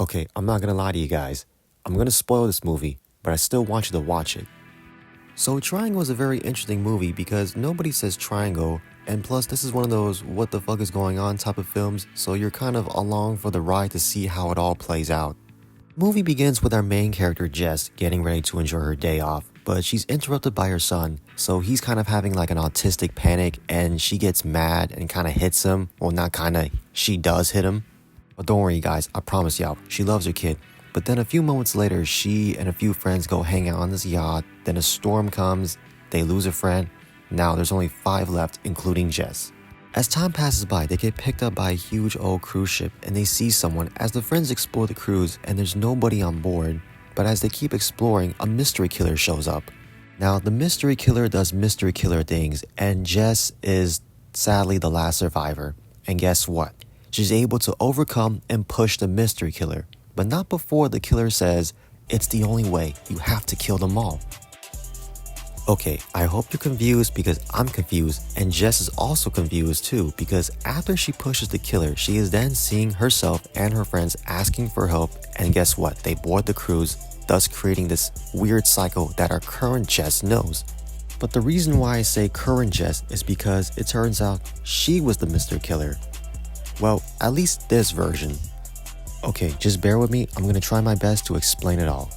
Okay, I'm not gonna lie to you guys. I'm gonna spoil this movie, but I still want you to watch it. So, Triangle is a very interesting movie because nobody says triangle, and plus, this is one of those what the fuck is going on type of films, so you're kind of along for the ride to see how it all plays out. Movie begins with our main character Jess getting ready to enjoy her day off, but she's interrupted by her son, so he's kind of having like an autistic panic and she gets mad and kind of hits him. Well, not kind of, she does hit him. But don't worry guys, I promise y'all, she loves her kid. But then a few moments later, she and a few friends go hang out on this yacht, then a storm comes, they lose a friend. Now there's only 5 left, including Jess. As time passes by, they get picked up by a huge old cruise ship and they see someone as the friends explore the cruise and there's nobody on board. But as they keep exploring, a mystery killer shows up. Now, the mystery killer does mystery killer things and Jess is sadly the last survivor. And guess what? She's able to overcome and push the mystery killer. But not before the killer says, "It's the only way, you have to kill them all." Okay, I hope you're confused because I'm confused and Jess is also confused too because after she pushes the killer, she is then seeing herself and her friends asking for help and guess what? They board the cruise, thus creating this weird cycle that our current Jess knows. But the reason why I say current Jess is because it turns out she was the Mr. Killer. Well, at least this version. Okay, just bear with me, I'm gonna try my best to explain it all.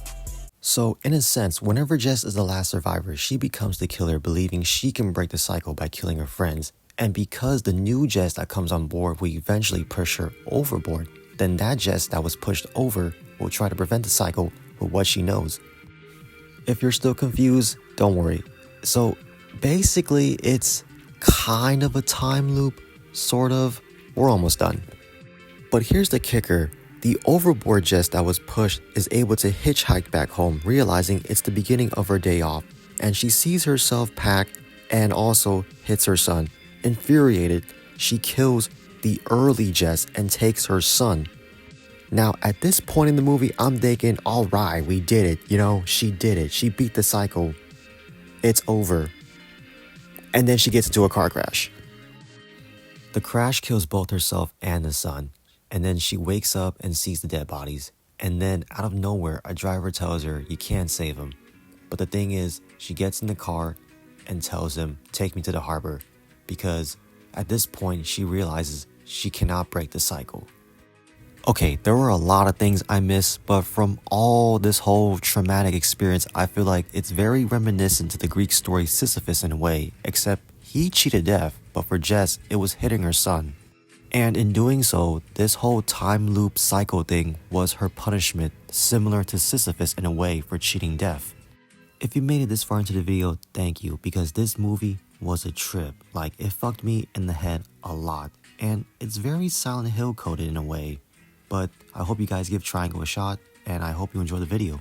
So, in a sense, whenever Jess is the last survivor, she becomes the killer, believing she can break the cycle by killing her friends. And because the new Jess that comes on board will eventually push her overboard, then that Jess that was pushed over will try to prevent the cycle with what she knows. If you're still confused, don't worry. So, basically, it's kind of a time loop, sort of. We're almost done. But here's the kicker. The overboard Jess that was pushed is able to hitchhike back home, realizing it's the beginning of her day off, and she sees herself pack and also hits her son. Infuriated, she kills the early Jess and takes her son. Now, at this point in the movie, I'm thinking, alright, we did it, she did it, she beat the cycle, it's over. And then she gets into a car crash. The crash kills both herself and the son. And then she wakes up and sees the dead bodies. And then out of nowhere, a driver tells her, you can't save him. But the thing is, she gets in the car and tells him, take me to the harbor. Because at this point, she realizes she cannot break the cycle. Okay, there were a lot of things I missed, but from all this whole traumatic experience, I feel like it's very reminiscent to the Greek story Sisyphus in a way, except he cheated death, but for Jess, it was hitting her son. And in doing so, this whole time loop cycle thing was her punishment, similar to Sisyphus in a way for cheating death. If you made it this far into the video, thank you, because this movie was a trip. Like, it fucked me in the head a lot. And it's very Silent Hill coded in a way. But I hope you guys give Triangle a shot, and I hope you enjoy the video.